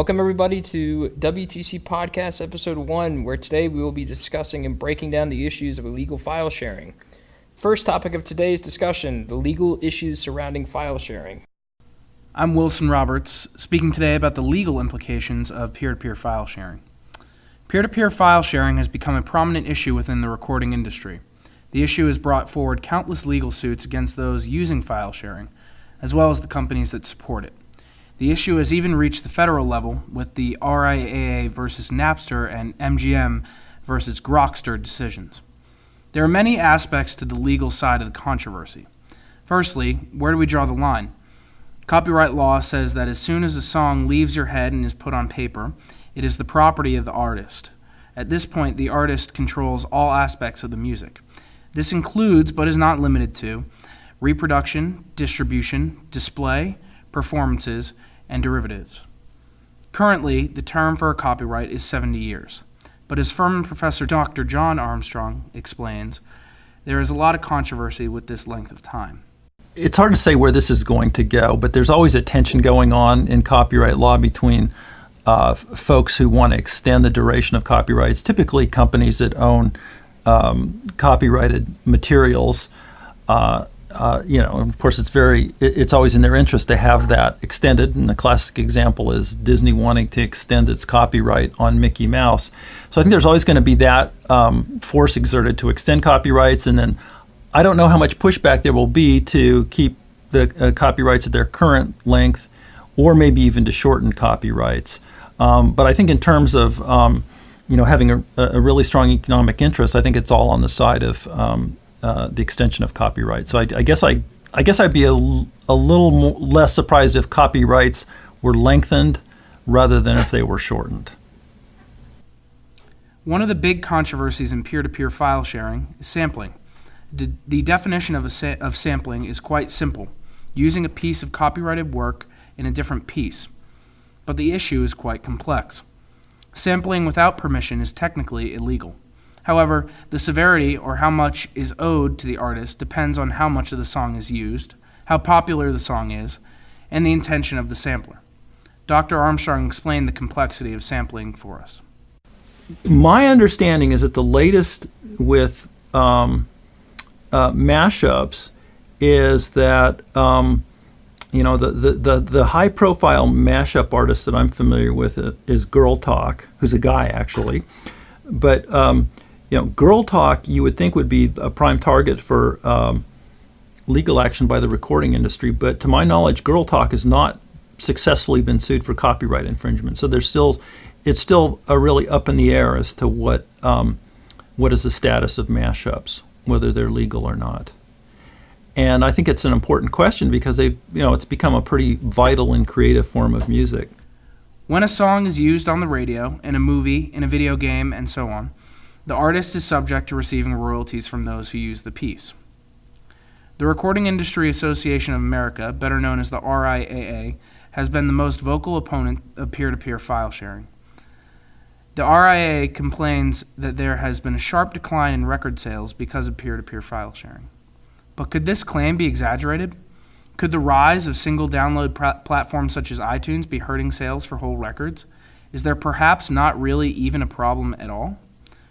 Welcome everybody to WTC Podcast Episode 1, where today we will be discussing and breaking down the issues of illegal file sharing. First topic of today's discussion, the legal issues surrounding file sharing. I'm Wilson Roberts, speaking today about the legal implications of peer-to-peer file sharing. Peer-to-peer file sharing has become a prominent issue within the recording industry. The issue has brought forward countless legal suits against those using file sharing, as well as the companies that support it. The issue has even reached the federal level with the RIAA versus Napster and MGM versus Grokster decisions. There are many aspects to the legal side of the controversy. Firstly, where do we draw the line? Copyright law says that as soon as a song leaves your head and is put on paper, it is the property of the artist. At this point, the artist controls all aspects of the music. This includes, but is not limited to, reproduction, distribution, display, performances, and derivatives. Currently, the term for a copyright is 70 years. But as Furman professor Dr. John Armstrong explains, there is a lot of controversy with this length of time. It's hard to say where this is going to go, but there's always a tension going on in copyright law between folks who want to extend the duration of copyrights, typically companies that own copyrighted materials. Of course, it's always in their interest to have that extended, and the classic example is Disney wanting to extend its copyright on Mickey Mouse. So I think there's always going to be that force exerted to extend copyrights, and then I don't know how much pushback there will be to keep the copyrights at their current length, or maybe even to shorten copyrights. But I think in terms of having a really strong economic interest, I think it's all on the side of the extension of copyright. So I guess I'd be a little less surprised if copyrights were lengthened rather than if they were shortened. One of the big controversies in peer-to-peer file sharing is sampling. The definition of sampling is quite simple, using a piece of copyrighted work in a different piece. But the issue is quite complex. Sampling without permission is technically illegal. However, the severity or how much is owed to the artist depends on how much of the song is used, how popular the song is, and the intention of the sampler. Dr. Armstrong explained the complexity of sampling for us. My understanding is that the latest with mashups is that the high-profile mashup artist that I'm familiar with is Girl Talk, who's a guy actually, but Girl Talk, you would think would be a prime target for legal action by the recording industry, but to my knowledge, Girl Talk has not successfully been sued for copyright infringement. So it's still really up in the air as to what is the status of mashups, whether they're legal or not. And I think it's an important question because it's become a pretty vital and creative form of music. When a song is used on the radio, in a movie, in a video game, and so on, the artist is subject to receiving royalties from those who use the piece. The Recording Industry Association of America, better known as the RIAA, has been the most vocal opponent of peer-to-peer file sharing. The RIAA complains that there has been a sharp decline in record sales because of peer-to-peer file sharing. But could this claim be exaggerated? Could the rise of single download platforms such as iTunes be hurting sales for whole records? Is there perhaps not really even a problem at all?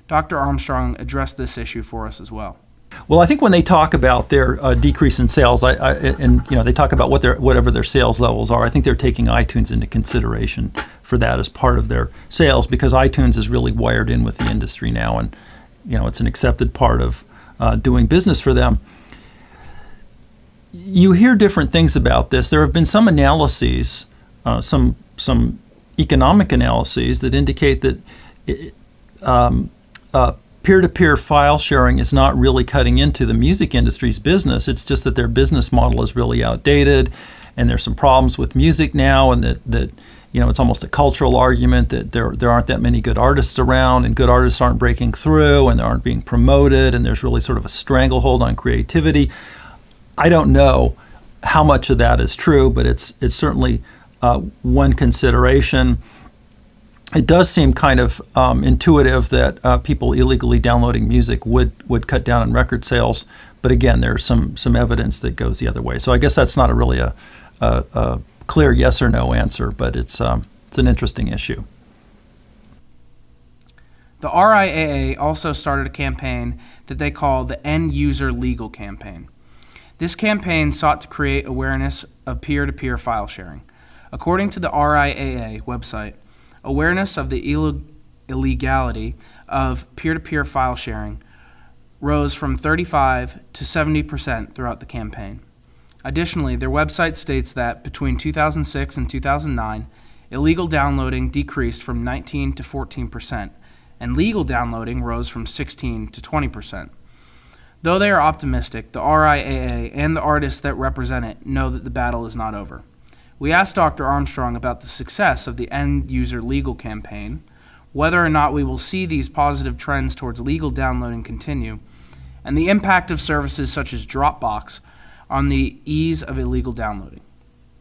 Dr. Armstrong addressed this issue for us as well. Well, I think when they talk about their decrease in sales, they talk about whatever their sales levels are, I think they're taking iTunes into consideration for that as part of their sales, because iTunes is really wired in with the industry now, and it's an accepted part of doing business for them. You hear different things about this. There have been some analyses, some economic analyses that indicate that peer-to-peer file sharing is not really cutting into the music industry's business. It's just that their business model is really outdated, and there's some problems with music now, and that it's almost a cultural argument that there aren't that many good artists around, and good artists aren't breaking through, and they aren't being promoted, and there's really sort of a stranglehold on creativity. I don't know how much of that is true, but it's certainly one consideration. It does seem kind of intuitive that people illegally downloading music would cut down on record sales, but again, there's some evidence that goes the other way. So I guess that's not really a clear yes or no answer, but it's It's an interesting issue. The RIAA also started a campaign that they call the End User Legal Campaign. This campaign sought to create awareness of peer-to-peer file sharing. According to the RIAA website, awareness of the illegality of peer-to-peer file sharing rose from 35 to 70% throughout the campaign. Additionally, their website states that between 2006 and 2009, illegal downloading decreased from 19 to 14%, and legal downloading rose from 16 to 20%. Though they are optimistic, the RIAA and the artists that represent it know that the battle is not over. We asked Dr. Armstrong about the success of the End User Legal Campaign, whether or not we will see these positive trends towards legal downloading continue, and the impact of services such as Dropbox on the ease of illegal downloading.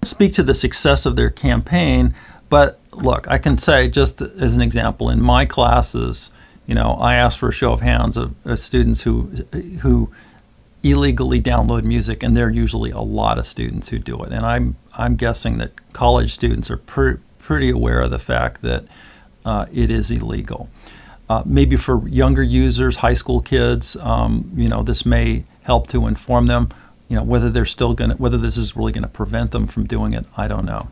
Speak to the success of their campaign, but look, I can say, just as an example, in my classes, I ask for a show of hands of students who illegally download music, and there are usually a lot of students who do it. And I'm guessing that college students are pretty aware of the fact that it is illegal. Maybe for younger users, high school kids, this may help to inform them. Whether this is really going to prevent them from doing it, I don't know.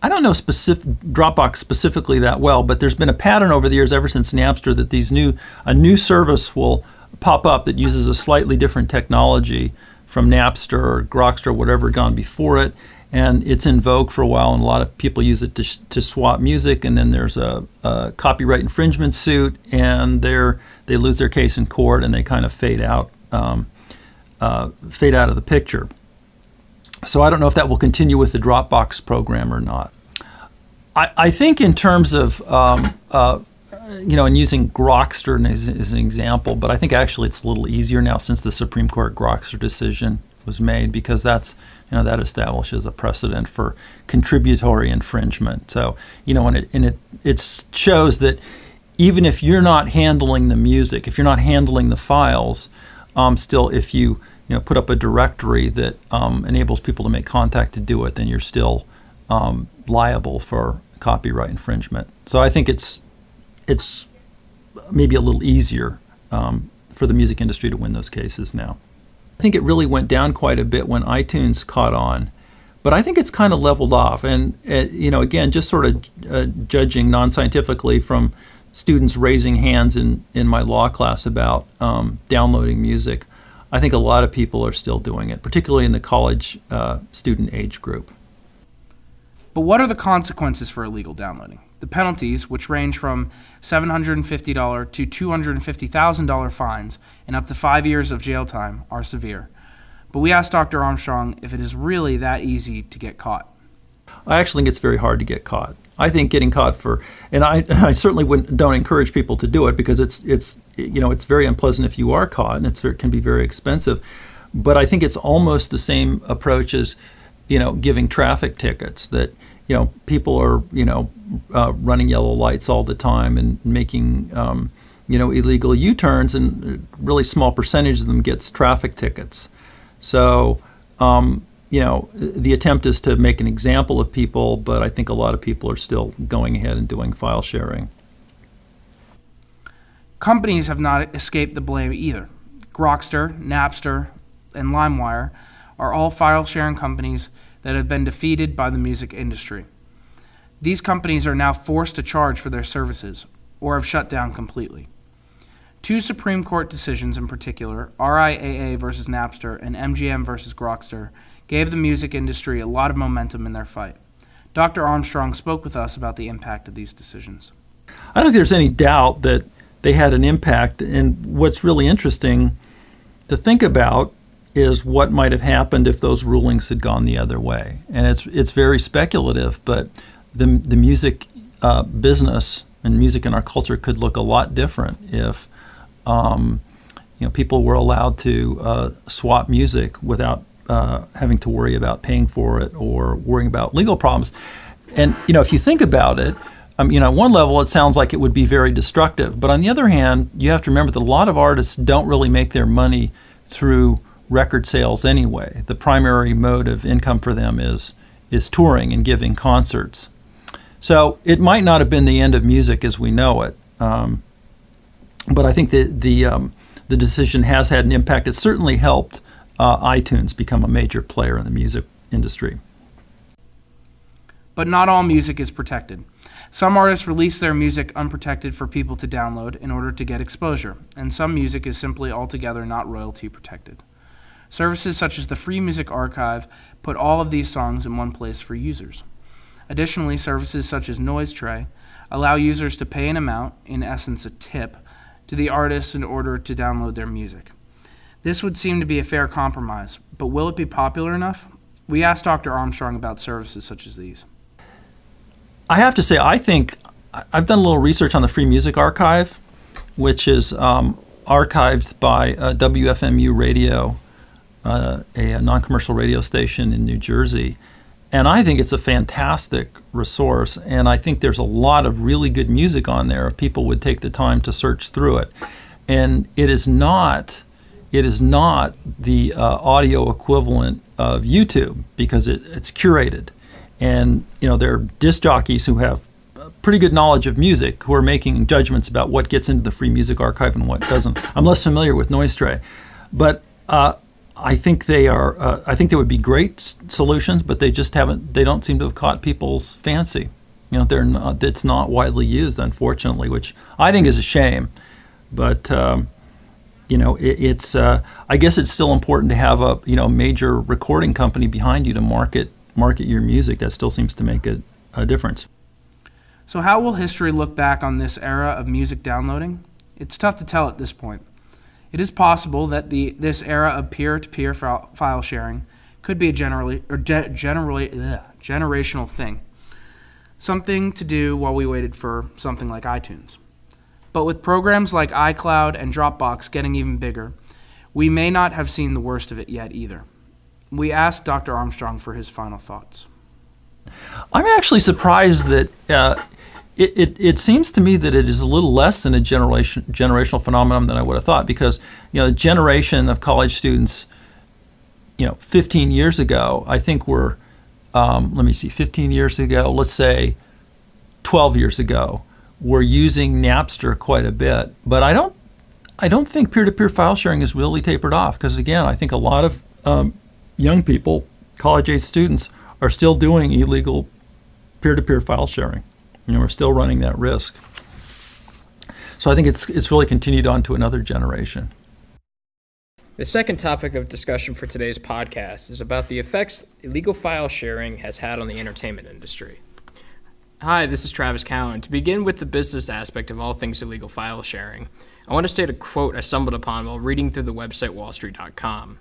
I don't know Dropbox specifically that well, but there's been a pattern over the years, ever since Napster, that a new service will pop up that uses a slightly different technology from Napster or Grokster or whatever had gone before it, and it's in vogue for a while, and a lot of people use it to swap music, and then there's a copyright infringement suit, and they lose their case in court, and they kind of fade out of the picture. So I don't know if that will continue with the Dropbox program or not. I think in terms of, and using Grokster as an example, but I think actually it's a little easier now since the Supreme Court Grokster decision was made, because that establishes a precedent for contributory infringement. So, and it shows that even if you're not handling the music, if you're not handling the files, still if you put up a directory that enables people to make contact to do it, then you're still liable for copyright infringement. So I think it's maybe a little easier for the music industry to win those cases now. I think it really went down quite a bit when iTunes caught on, but I think it's kind of leveled off. And again, just sort of judging non-scientifically from students raising hands in my law class about downloading music, I think a lot of people are still doing it, particularly in the college student age group. But what are the consequences for illegal downloading? The penalties, which range from $750 to $250,000 fines and up to 5 years of jail time, are severe. But we asked Dr. Armstrong if it is really that easy to get caught. I actually think it's very hard to get caught. I think getting caught and I certainly don't encourage people to do it, because it's very unpleasant if you are caught, and it can be very expensive. But I think it's almost the same approach as giving traffic tickets, that people are running yellow lights all the time and making illegal U-turns, and a really small percentage of them gets traffic tickets. So the attempt is to make an example of people, but I think a lot of people are still going ahead and doing file sharing. Companies have not escaped the blame either. Grokster, Napster, and LimeWire are all file sharing companies that have been defeated by the music industry. These companies are now forced to charge for their services, or have shut down completely. Two Supreme Court decisions in particular, RIAA versus Napster and MGM versus Grokster, gave the music industry a lot of momentum in their fight. Dr. Armstrong spoke with us about the impact of these decisions. I don't think there's any doubt that they had an impact, and what's really interesting to think about is what might have happened if those rulings had gone the other way. And it's very speculative, but the music business and music in our culture could look a lot different if people were allowed to swap music without having to worry about paying for it or worrying about legal problems. And if you think about it, at one level it sounds like it would be very destructive, but on the other hand, you have to remember that a lot of artists don't really make their money through record sales anyway. The primary mode of income for them is touring and giving concerts. So it might not have been the end of music as we know it, but I think the decision has had an impact. It certainly helped iTunes become a major player in the music industry. But not all music is protected. Some artists release their music unprotected for people to download in order to get exposure, and some music is simply altogether not royalty protected. Services such as the Free Music Archive put all of these songs in one place for users. Additionally, services such as NoiseTray allow users to pay an amount, in essence a tip, to the artists in order to download their music. This would seem to be a fair compromise, but will it be popular enough? We asked Dr. Armstrong about services such as these. I have to say, I think I've done a little research on the Free Music Archive, which is archived by WFMU Radio, a non-commercial radio station in New Jersey. And I think it's a fantastic resource, and I think there's a lot of really good music on there if people would take the time to search through it. And it is not the audio equivalent of YouTube because it's curated. And there are disc jockeys who have pretty good knowledge of music who are making judgments about what gets into the Free Music Archive and what doesn't. I'm less familiar with NoiseTray, but I think they are. I think they would be great solutions, but they just haven't. They don't seem to have caught people's fancy. They're not. It's not widely used, unfortunately, which I think is a shame. But it's. I guess it's still important to have a major recording company behind you to market your music. That still seems to make a difference. So how will history look back on this era of music downloading? It's tough to tell at this point. It is possible that this era of peer-to-peer file sharing could be a generational thing, something to do while we waited for something like iTunes. But with programs like iCloud and Dropbox getting even bigger, we may not have seen the worst of it yet either. We asked Dr. Armstrong for his final thoughts. I'm actually surprised that it seems to me that it is a little less than a generational phenomenon than I would have thought, because a generation of college students 15 years ago, I think were 15 years ago, let's say 12 years ago, were using Napster quite a bit. But I don't think peer-to-peer file sharing has really tapered off, because again, I think a lot of young people, college-age students, are still doing illegal peer-to-peer file sharing. We're still running that risk. So I think it's really continued on to another generation. The second topic of discussion for today's podcast is about the effects illegal file sharing has had on the entertainment industry. Hi, this is Travis Cowan. To begin with the business aspect of all things illegal file sharing, I want to state a quote I stumbled upon while reading through the website wallstreet.com.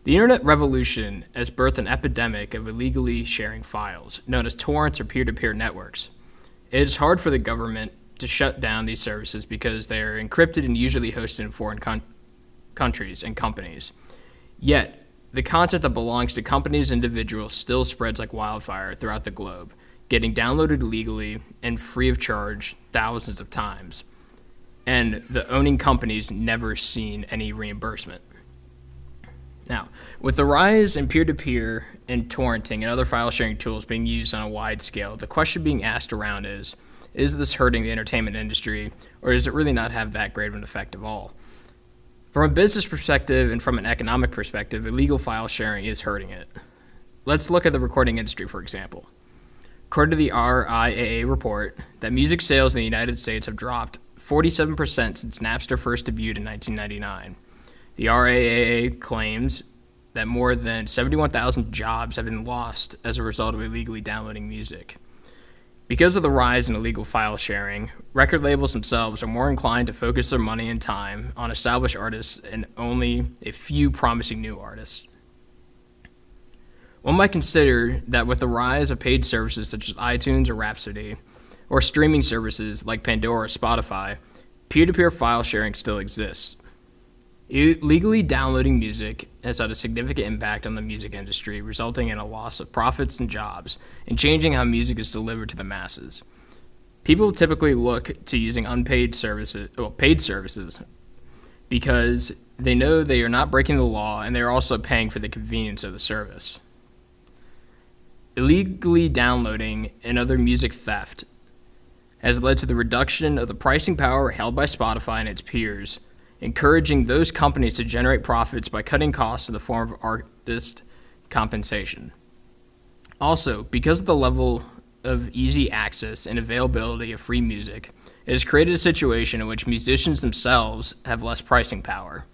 The internet revolution has birthed an epidemic of illegally sharing files, known as torrents or peer-to-peer networks. It is hard for the government to shut down these services because they are encrypted and usually hosted in foreign countries and companies. Yet, the content that belongs to companies and individuals still spreads like wildfire throughout the globe, getting downloaded legally and free of charge thousands of times. And the owning companies never seen any reimbursement. Now, with the rise in peer-to-peer and torrenting and other file sharing tools being used on a wide scale, the question being asked around is this hurting the entertainment industry, or does it really not have that great of an effect at all? From a business perspective and from an economic perspective, illegal file sharing is hurting it. Let's look at the recording industry, for example. According to the RIAA report, that music sales in the United States have dropped 47% since Napster first debuted in 1999. The RIAA claims that more than 71,000 jobs have been lost as a result of illegally downloading music. Because of the rise in illegal file sharing, record labels themselves are more inclined to focus their money and time on established artists and only a few promising new artists. One might consider that with the rise of paid services such as iTunes or Rhapsody, or streaming services like Pandora or Spotify, peer-to-peer file sharing still exists. Illegally downloading music has had a significant impact on the music industry, resulting in a loss of profits and jobs, and changing how music is delivered to the masses. People typically look to using paid services, because they know they are not breaking the law, and they are also paying for the convenience of the service. illegally downloading and other music theft has led to the reduction of the pricing power held by Spotify and its peers, encouraging those companies to generate profits by cutting costs in the form of artist compensation. Also, because of the level of easy access and availability of free music, it has created a situation in which musicians themselves have less pricing power.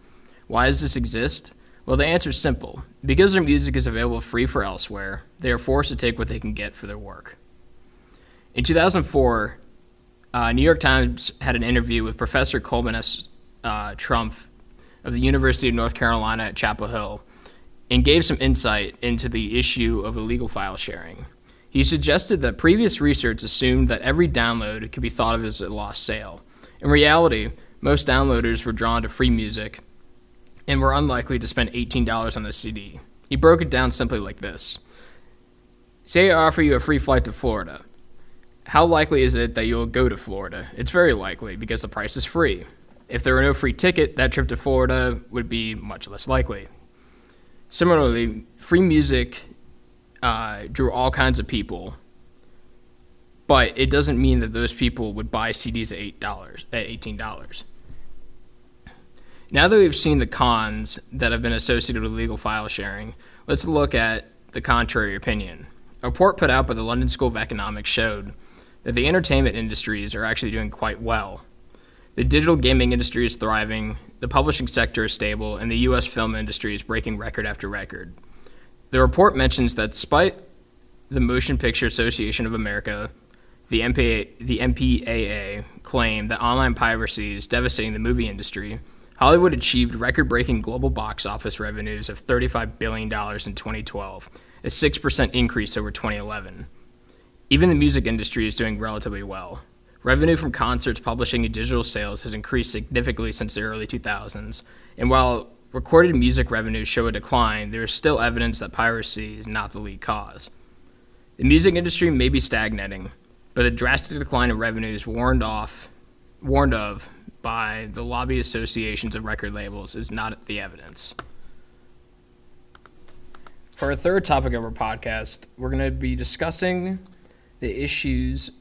Why does this exist? Well, the answer is simple. Because their music is available free for elsewhere, they are forced to take what they can get for their work. In 2004, New York Times had an interview with Professor Coleman S. Trump of the University of North Carolina at Chapel Hill and gave some insight into the issue of illegal file sharing. He suggested that previous research assumed that every download could be thought of as a lost sale. In reality, most downloaders were drawn to free music and were unlikely to spend $18 on a CD. He broke it down simply like this. Say I offer you a free flight to Florida. How likely is it that you'll go to Florida? It's very likely because the price is free. If there were no free ticket, that trip to Florida would be much less likely. Similarly, free music drew all kinds of people, but it doesn't mean that those people would buy CDs at $18. Now that we've seen the cons that have been associated with illegal file sharing, let's look at the contrary opinion. A report put out by the London School of Economics showed that the entertainment industries are actually doing quite well. The digital gaming industry is thriving, the publishing sector is stable, and the U.S. film industry is breaking record after record. The report mentions that despite the Motion Picture Association of America, the MPAA, claim that online piracy is devastating the movie industry, Hollywood achieved record-breaking global box office revenues of $35 billion in 2012, a 6% increase over 2011. Even the music industry is doing relatively well. Revenue from concerts, publishing, and digital sales has increased significantly since the early 2000s, and while recorded music revenues show a decline, there is still evidence that piracy is not the lead cause. The music industry may be stagnating, but the drastic decline in revenues warned of by the lobby associations of record labels is not the evidence. For our third topic of our podcast, we're going to be discussing the issues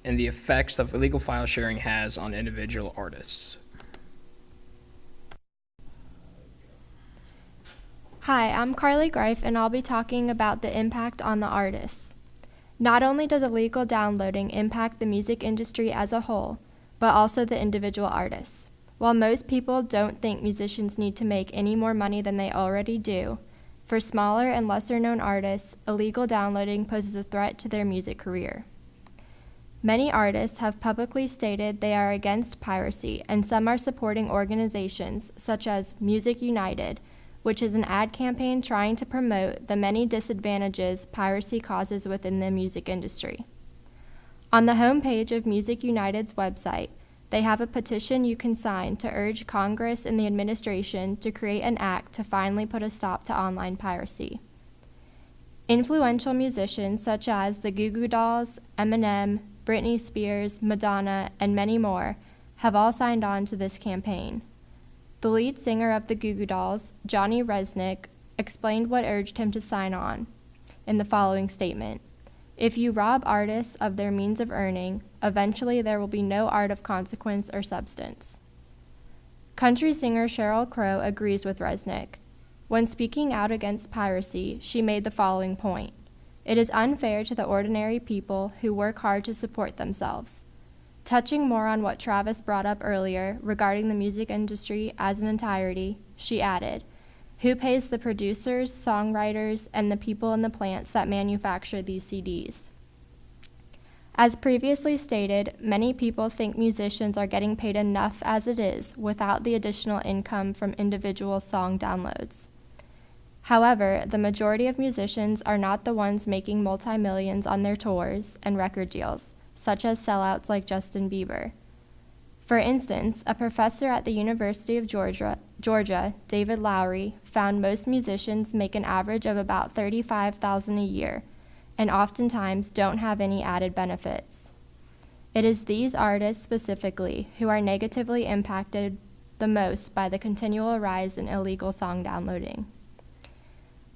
and the effects that illegal file sharing has on individual artists. Hi, I'm Carly Greif, and I'll be talking about the impact on the artists. Not only does illegal downloading impact the music industry as a whole, but also the individual artists. While most people don't think musicians need to make any more money than they already do, for smaller and lesser-known artists, illegal downloading poses a threat to their music career. Many artists have publicly stated they are against piracy, and some are supporting organizations such as Music United, which is an ad campaign trying to promote the many disadvantages piracy causes within the music industry. On the homepage of Music United's website, they have a petition you can sign to urge Congress and the administration to create an act to finally put a stop to online piracy. Influential musicians such as the Goo Goo Dolls, Eminem, Britney Spears, Madonna, and many more have all signed on to this campaign. The lead singer of the Goo Goo Dolls, Johnny Resnick, explained what urged him to sign on in the following statement. If you rob artists of their means of earning, eventually there will be no art of consequence or substance. Country singer Sheryl Crow agrees with Resnick. When speaking out against piracy, she made the following point. It is unfair to the ordinary people who work hard to support themselves. Touching more on what Travis brought up earlier regarding the music industry as an entirety, she added, who pays the producers, songwriters, and the people in the plants that manufacture these CDs? As previously stated, many people think musicians are getting paid enough as it is without the additional income from individual song downloads. However, the majority of musicians are not the ones making multi-millions on their tours and record deals, such as sellouts like Justin Bieber. For instance, a professor at the University of Georgia, David Lowry, found most musicians make an average of about $35,000 a year, and oftentimes don't have any added benefits. It is these artists specifically who are negatively impacted the most by the continual rise in illegal song downloading.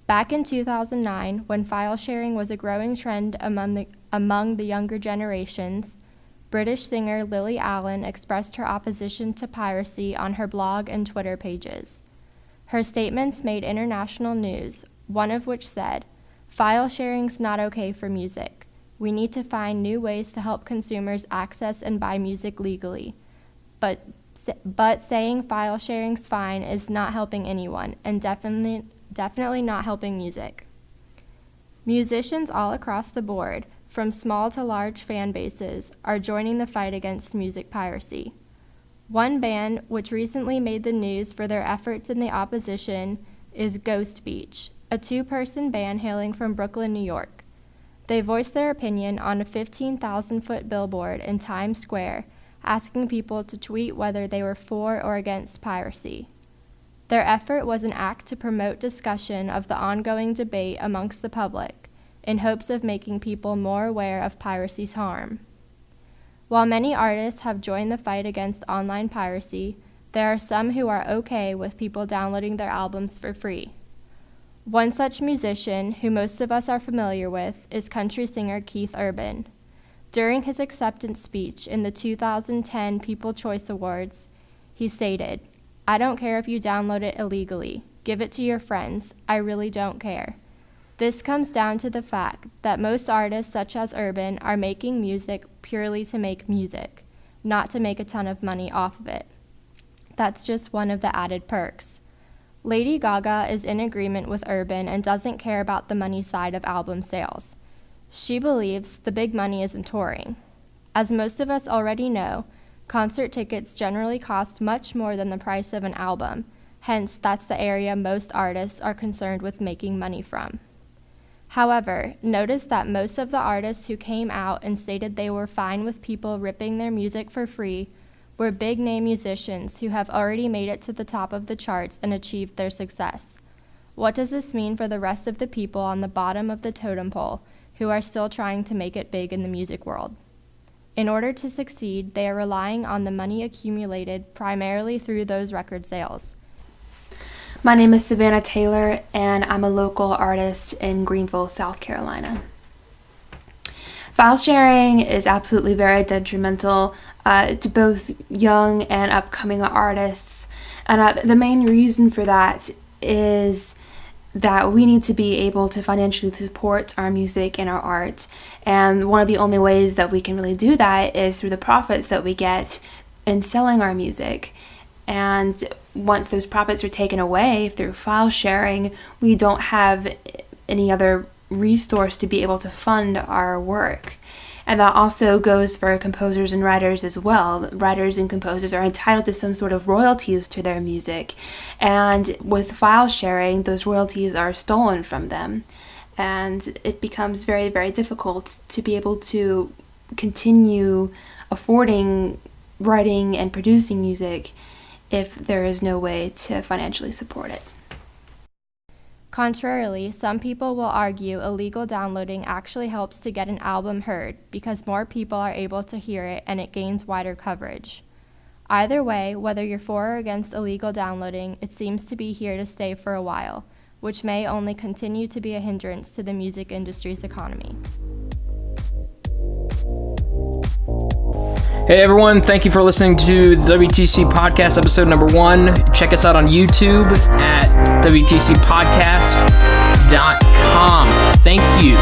Back in 2009, when file sharing was a growing trend among the younger generations, British singer Lily Allen expressed her opposition to piracy on her blog and Twitter pages. Her statements made international news, one of which said, "File sharing's not okay for music. We need to find new ways to help consumers access and buy music legally. But saying file sharing's fine is not helping anyone, and definitely not helping music." Musicians all across the board, from small to large fan bases, are joining the fight against music piracy. One band which recently made the news for their efforts in the opposition is Ghost Beach, a two-person band hailing from Brooklyn, New York. They voiced their opinion on a 15,000-foot billboard in Times Square, asking people to tweet whether they were for or against piracy. Their effort was an act to promote discussion of the ongoing debate amongst the public, in hopes of making people more aware of piracy's harm. While many artists have joined the fight against online piracy, there are some who are okay with people downloading their albums for free. One such musician, who most of us are familiar with, is country singer Keith Urban. During his acceptance speech in the 2010 People's Choice Awards, he stated, "I don't care if you download it illegally. Give it to your friends. I really don't care." This comes down to the fact that most artists, such as Urban, are making music purely to make music, not to make a ton of money off of it. That's just one of the added perks. Lady Gaga is in agreement with Urban and doesn't care about the money side of album sales. She believes the big money is in touring. As most of us already know, concert tickets generally cost much more than the price of an album, hence that's the area most artists are concerned with making money from. However, notice that most of the artists who came out and stated they were fine with people ripping their music for free were big-name musicians who have already made it to the top of the charts and achieved their success. What does this mean for the rest of the people on the bottom of the totem pole who are still trying to make it big in the music world? In order to succeed, they are relying on the money accumulated primarily through those record sales. My name is Savannah Taylor, and I'm a local artist in Greenville, South Carolina. File sharing is absolutely very detrimental to both young and upcoming artists, and the main reason for that is that we need to be able to financially support our music and our art, and one of the only ways that we can really do that is through the profits that we get in selling our music. And once those profits are taken away through file sharing, we don't have any other resource to be able to fund our work. And that also goes for composers and writers as well. Writers and composers are entitled to some sort of royalties to their music. And with file sharing, those royalties are stolen from them. And it becomes very, very difficult to be able to continue affording writing and producing music if there is no way to financially support it. Contrarily, some people will argue illegal downloading actually helps to get an album heard because more people are able to hear it and it gains wider coverage. Either way, whether you're for or against illegal downloading, it seems to be here to stay for a while, which may only continue to be a hindrance to the music industry's economy. Hey everyone, thank you for listening to the WTC Podcast episode number 1. Check us out on YouTube at WTCpodcastepisodeone.com. Thank you.